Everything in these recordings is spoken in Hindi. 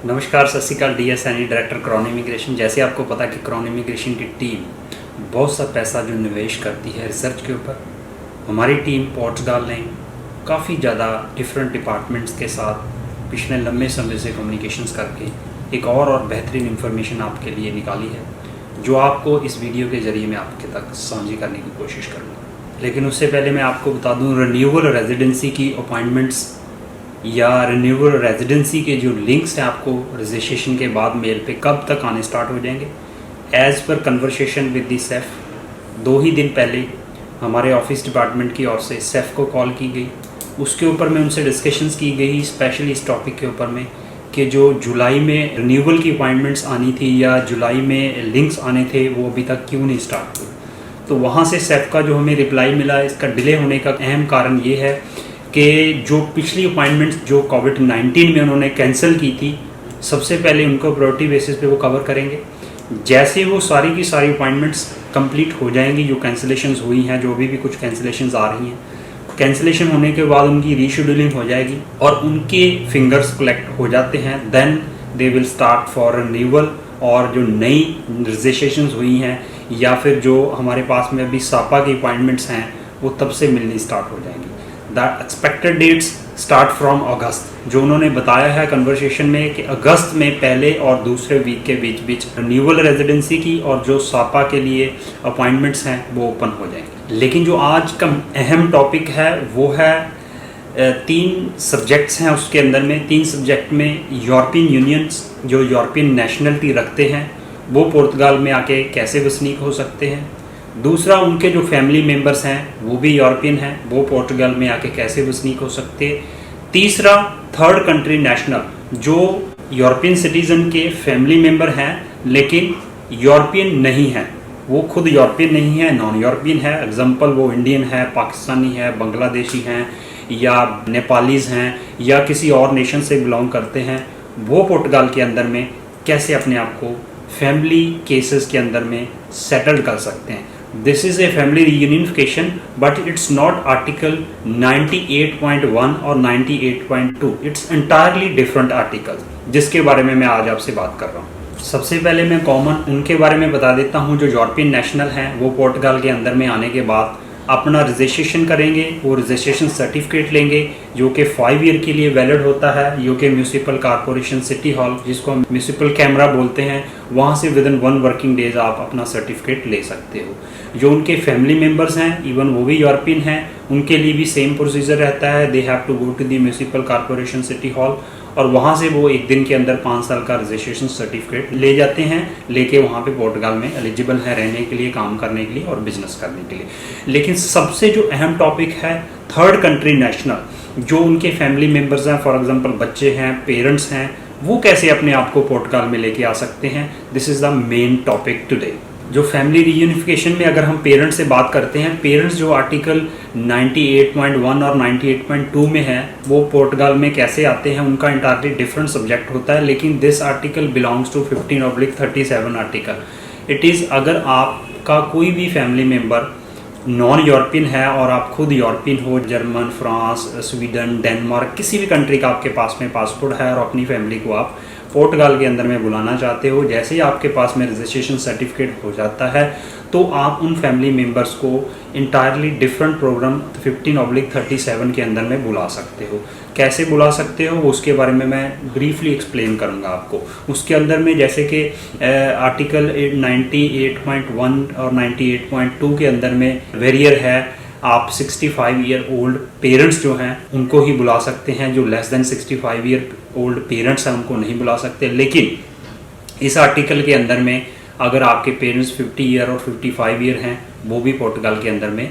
नमस्कार, सत श्री अकाल। DS Saini, director crown immigration. जैसे आपको पता कि क्राउन इमिग्रेशन की टीम बहुत सा पैसा जो निवेश करती है रिसर्च के ऊपर, हमारी टीम पोर्टुगाल ने काफ़ी ज़्यादा डिफरेंट डिपार्टमेंट्स के साथ पिछले लंबे समय से कम्युनिकेशंस करके एक और बेहतरीन इंफॉर्मेशन आपके लिए निकाली है, जो आपको इस वीडियो के ज़रिए मैं आपके तक साझी करने की कोशिश करूँगा। लेकिन उससे पहले मैं आपको बता दूँ, रिन्यूअल रेजिडेंसी की अपॉइंटमेंट्स या रिन्यूअल रेजिडेंसी के जो लिंक्स हैं आपको रजिस्ट्रेशन के बाद मेल पे कब तक आने स्टार्ट हो जाएंगे। As per conversation with the safe, 2 ही दिन पहले हमारे ऑफिस डिपार्टमेंट की ओर से सेफ को कॉल की गई। उसके ऊपर में उनसे डिस्कशंस की गई, स्पेशली इस टॉपिक के ऊपर में कि जो जुलाई में रिन्यूअल की अपॉइंटमेंट्स आनी थी या जुलाई में लिंक्स आने थे, वो अभी तक क्यों नहीं स्टार्ट हुए। तो वहाँ से सेफ का जो हमें रिप्लाई मिला, इसका डिले होने का अहम कारण ये है कि जो पिछली अपॉइंटमेंट्स जो कोविड-19 में उन्होंने कैंसिल की थी, सबसे पहले उनको प्रायोरिटी बेसिस पे वो कवर करेंगे। जैसे वो सारी की सारी अपॉइंटमेंट्स कंप्लीट हो जाएंगी, जो कैंसिलेशंस हुई हैं, जो अभी भी कुछ कैंसिलेशंस आ रही हैं, कैंसिलेशन होने के बाद उनकी रीशेड्यूलिंग हो जाएगी और उनके फिंगर्स कलेक्ट हो जाते हैं। Then they will start for renewal, और जो नई रजिस्ट्रेशंस हुई हैं या फिर जो हमारे पास में अभी सापा की अपॉइंटमेंट्स हैं, वो तब से मिलनी स्टार्ट हो जाएंगी। The expected dates start from August. जो उन्होंने बताया है कन्वर्सेशन में कि अगस्त में पहले और दूसरे वीक के बीच बीच रिन्यूअल रेजिडेंसी की और जो सापा के लिए अपॉइंटमेंट्स हैं वो ओपन हो जाएंगे। लेकिन जो आज का अहम टॉपिक है वो है 3 सब्जेक्ट्स हैं उसके अंदर में। 3 सब्जेक्ट में यूरोपियन यूनियंस जो यूरोपियन नेशनलिटी रखते हैं वो पोर्तुगाल में आके कैसे वसनीक हो सकते हैं। दूसरा, उनके जो फैमिली मेम्बर्स हैं वो भी यूरोपियन हैं, वो पोर्टुगाल में आके कैसे वसनीक हो सकते हैं। तीसरा, थर्ड कंट्री नेशनल जो यूरोपियन सिटीज़न के फैमिली मेम्बर हैं लेकिन यूरोपियन नहीं हैं, वो खुद यूरोपियन नहीं है, नॉन यूरोपियन है। एग्जांपल, वो इंडियन है, पाकिस्तानी है, बांग्लादेशी हैं या नेपालीज़ हैं या किसी और नेशन से बिलोंग करते हैं, वो पोर्टुगाल के अंदर में कैसे अपने आप को फैमिली केसेस के अंदर में सेटल्ड कर सकते हैं। This is a family reunification, but it's not article 98.1 और 98.2, इट्स एंटायरली डिफरेंट आर्टिकल, जिसके बारे में मैं आज आपसे बात कर रहा हूँ। सबसे पहले मैं कॉमन उनके बारे में बता देता हूँ। जो यूरोपियन नेशनल हैं वो पोर्टुगाल के अंदर में आने के बाद अपना रजिस्ट्रेशन करेंगे, वो रजिस्ट्रेशन सर्टिफिकेट लेंगे जो कि 5 ईयर के लिए वैलिड होता है। UK municipal corporation city hall, जिसको हम म्यूनिसिपल कैमरा बोलते हैं, वहाँ से विदिन 1 वर्किंग डेज आप अपना सर्टिफिकेट ले सकते हो। जो उनके फैमिली मेम्बर्स हैं, इवन वो भी यूरोपियन हैं, उनके लिए भी सेम प्रोसीजर रहता है। They have to go to the municipal corporation city hall और वहाँ से वो 1 दिन के अंदर 5 साल का रजिस्ट्रेशन सर्टिफिकेट ले जाते हैं, लेके वहाँ पे पोर्टुगाल में एलिजिबल है रहने के लिए, काम करने के लिए और बिजनेस करने के लिए। लेकिन सबसे जो अहम टॉपिक है थर्ड कंट्री नेशनल, जो उनके फैमिली मेम्बर्स हैं, फॉर एग्जांपल बच्चे हैं, पेरेंट्स हैं, वो कैसे अपने आप को पोर्टुगाल में लेके आ सकते हैं। This is the main topic today. जो फैमिली रीयूनिफिकेशन में अगर हम पेरेंट्स से बात करते हैं, पेरेंट्स जो आर्टिकल 98.1 और 98.2 में है, वो पोर्टुगाल में कैसे आते हैं, उनका इंटायरली डिफरेंट सब्जेक्ट होता है। लेकिन this article belongs to 15/37 article. It is, अगर आपका कोई भी फैमिली मेम्बर नॉन यूरोपियन है और आप खुद यूरोपियन हो, जर्मन, फ्रांस, स्वीडन, डेनमार्क, किसी भी कंट्री का आपके पास में पासपोर्ट है और अपनी फैमिली को आप पोर्टुगाल के अंदर में बुलाना चाहते हो, जैसे ही आपके पास में रजिस्ट्रेशन सर्टिफिकेट हो जाता है तो आप उन फैमिली मेम्बर्स को इंटायरली डिफरेंट प्रोग्राम 15/37 के अंदर में बुला सकते हो। कैसे बुला सकते हो उसके बारे में मैं ब्रीफली एक्सप्लेन करूंगा आपको। उसके अंदर में जैसे कि आर्टिकल 98.1 और 98.2 के अंदर में वेरियर है, आप 65 ईयर ओल्ड पेरेंट्स जो हैं उनको ही बुला सकते हैं। जो less than 65 year old parents हैं उनको नहीं बुला सकते। लेकिन इस आर्टिकल के अंदर में अगर आपके पेरेंट्स 50 ईयर और 55 ईयर हैं, वो भी पोर्टुगाल के अंदर में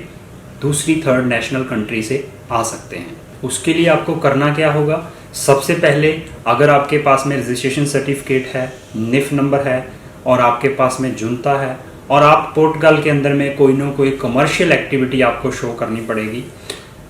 दूसरी थर्ड नेशनल कंट्री से आ सकते हैं। उसके लिए आपको करना क्या होगा, सबसे पहले अगर आपके पास में रजिस्ट्रेशन सर्टिफिकेट है, निफ नंबर है और आपके पास में जुनता है और आप पोर्टुगाल के अंदर में कोई ना कोई कमर्शियल एक्टिविटी आपको शो करनी पड़ेगी,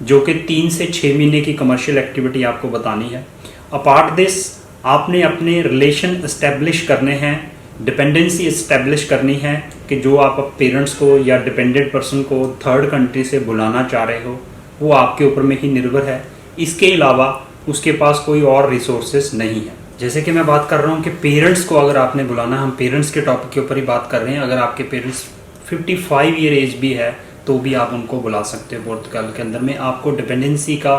जो कि 3 से 6 महीने की कमर्शियल एक्टिविटी आपको बतानी है। अपार्ट दिस, आपने अपने रिलेशन इस्टेब्लिश करने हैं, डिपेंडेंसी इस्टेब्लिश करनी है कि जो आप पेरेंट्स को या डिपेंडेंट पर्सन को थर्ड कंट्री से बुलाना चाह रहे हो वो आपके ऊपर में ही निर्भर है। इसके अलावा उसके पास कोई और रिसोर्सेस नहीं है। जैसे कि मैं बात कर रहा हूँ कि पेरेंट्स को अगर आपने बुलाना, हम पेरेंट्स के टॉपिक के ऊपर ही बात कर रहे हैं। अगर आपके पेरेंट्स 55 ईयर एज भी है तो भी आप उनको बुला सकते हो पोर्टुगाल के अंदर में। आपको डिपेंडेंसी का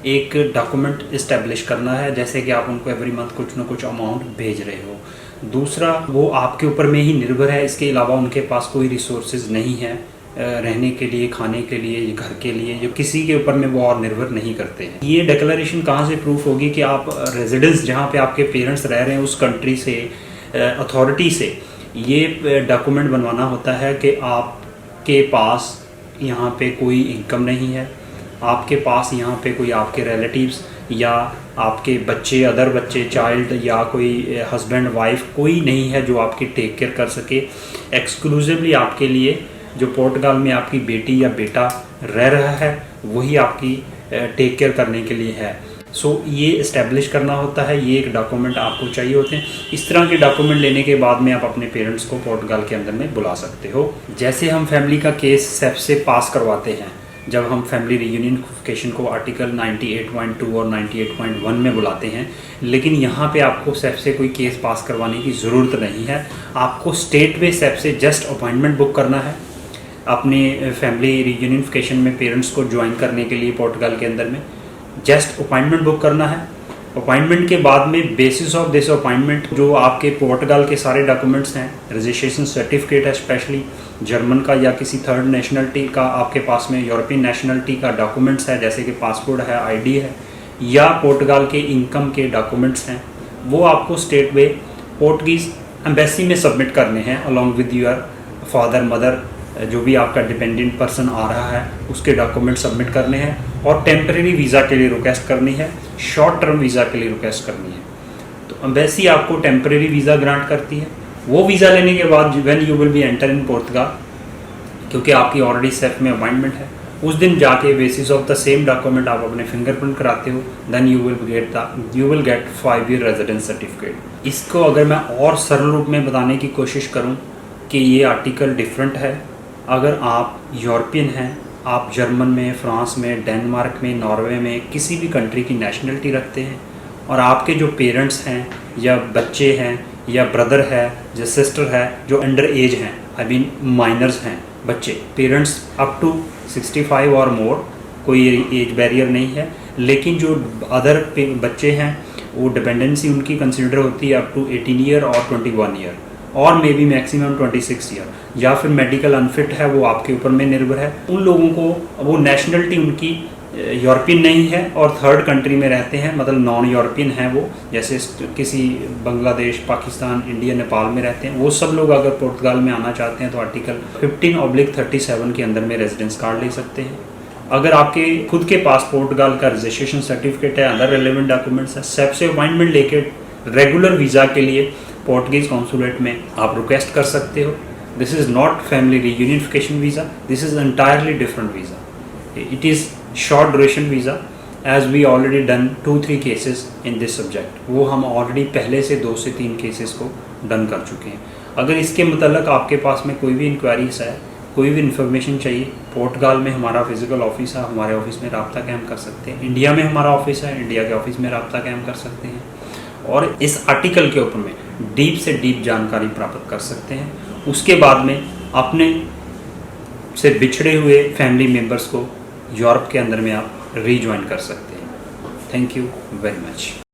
एक डॉक्यूमेंट इस्टेब्लिश करना है, जैसे कि आप उनको एवरी मंथ कुछ ना कुछ अमाउंट भेज रहे हो। दूसरा, वो आपके ऊपर में ही निर्भर है, इसके अलावा उनके पास कोई रिसोर्सेज नहीं है रहने के लिए, खाने के लिए, घर के लिए, जो किसी के ऊपर में वो और निर्भर नहीं करते हैं। ये डिक्लेरेशन कहाँ से प्रूफ होगी कि आप रेजिडेंस जहाँ पे आपके पेरेंट्स रह रहे हैं उस कंट्री से, अथॉरिटी से ये डॉक्यूमेंट बनवाना होता है कि आपके पास यहाँ पे कोई इनकम नहीं है, आपके पास यहाँ पे कोई आपके रिलेटिव्स या आपके बच्चे, अदर बच्चे, चाइल्ड या कोई हस्बैंड वाइफ कोई नहीं है जो आपकी टेक केयर कर सके। एक्सक्लूसिवली आपके लिए जो पोर्टुगाल में आपकी बेटी या बेटा रह रहा है वही आपकी टेक केयर करने के लिए है। सो ये इस्टेब्लिश करना होता है, ये एक डॉक्यूमेंट आपको चाहिए होते हैं। इस तरह के डॉक्यूमेंट लेने के बाद में आप अपने पेरेंट्स को पोर्टुगाल के अंदर में बुला सकते हो। जैसे हम फैमिली का केस सेफ से पास करवाते हैं, जब हम फैमिली रियूनिफिकेशन को आर्टिकल 98.2 और 98.1 में बुलाते हैं, लेकिन यहाँ पे आपको सेफ से कोई केस पास करवाने की ज़रूरत नहीं है। आपको स्टेट वे सेफ से जस्ट अपॉइंटमेंट बुक करना है अपने फैमिली रियूनिफिकेशन में पेरेंट्स को ज्वाइन करने के लिए पोर्टुगाल के अंदर में। जस्ट अपॉइंटमेंट बुक करना है। अपॉइंटमेंट के बाद में बेसिस ऑफ दिस अपॉइंटमेंट जो आपके पोर्टुगाल के सारे डॉक्यूमेंट्स हैं, रजिस्ट्रेशन सर्टिफिकेट है, स्पेशली जर्मन का या किसी थर्ड नेशनलिटी का, आपके पास में यूरोपियन नेशनलिटी का डॉक्यूमेंट्स है जैसे कि पासपोर्ट है, आईडी है, या पोर्टुगाल के इनकम के डॉक्यूमेंट्स हैं, वो आपको स्टेट वे पोर्टुगीज़ एम्बेसी में सबमिट करने हैं along with your father, mother, जो भी आपका डिपेंडेंट पर्सन आ रहा है उसके डॉक्यूमेंट सबमिट करने हैं। और टेम्परेरी वीज़ा के लिए रिक्वेस्ट करनी है, शॉर्ट टर्म वीज़ा के लिए रिक्वेस्ट करनी है। तो एम्बेसी आपको टेम्परेरी वीज़ा ग्रांट करती है। वो वीज़ा लेने के बाद when you will be enter in Portugal, क्योंकि आपकी ऑलरेडी सेफ में अपॉइंटमेंट है, उस दिन जाके basis of the same document आप अपने फिंगरप्रिंट कराते हो, then you will get 5 year residence certificate. इसको अगर मैं और सरल रूप में बताने की कोशिश करूँ कि ये आर्टिकल डिफरेंट है। अगर आप यूरोपियन हैं, आप जर्मन में, फ्रांस में, डेनमार्क में, नॉर्वे में किसी भी कंट्री की नेशनलिटी रखते हैं और आपके जो पेरेंट्स हैं या बच्चे हैं या ब्रदर है या सिस्टर है जो अंडर एज हैं, आई मीन माइनर्स हैं बच्चे, पेरेंट्स अप टू 65 और मोर, कोई एज बैरियर नहीं है। लेकिन जो अदर बच्चे हैं वो डिपेंडेंसी उनकी कंसिडर होती है अप टू 18 ईयर और 21 ईयर और मे बी मैक्सिमम 26 ईयर, या फिर मेडिकल अनफिट है, वो आपके ऊपर में निर्भर है। उन लोगों को वो नेशनलिटी उनकी यूरोपियन नहीं है और थर्ड कंट्री में रहते हैं, मतलब नॉन यूरोपियन हैं वो, जैसे किसी बांग्लादेश, पाकिस्तान, इंडिया, नेपाल में रहते हैं, वो सब लोग अगर पोर्टुगाल में आना चाहते हैं तो आर्टिकल 15/37 के अंदर में रेजिडेंस कार्ड ले सकते हैं। अगर आपके खुद के पास पोर्टुगाल का रजिस्ट्रेशन सर्टिफिकेट है, अदर रेलिवेंट डॉक्यूमेंट्स है, सेफ से अपॉइंटमेंट लेके रेगुलर वीज़ा के लिए पोर्टुगीज कॉन्सुलेट में आप रिक्वेस्ट कर सकते हो। This is not family reunification visa, this is entirely different visa. It is short duration visa as we already done 2-3 cases in this subject. वो हम ऑलरेडी पहले से 2 से 3 केसेस को डन कर चुके हैं। अगर इसके मतलब आपके पास में कोई भी इंक्वायरीज है, कोई भी इन्फॉर्मेशन चाहिए, पोर्टुगाल में हमारा फिजिकल ऑफिस है, हमारे ऑफिस में रब्ता कायम कर सकते हैं। इंडिया में हमारा ऑफिस है, इंडिया के ऑफिस में रब्ता कायम कर सकते हैं और इस आर्टिकल के ऊपर में डीप से डीप जानकारी प्राप्त कर सकते हैं। उसके बाद में अपने से बिछड़े हुए फैमिली मेम्बर्स को यूरोप के अंदर में आप रीजॉइन कर सकते हैं। Thank you very much.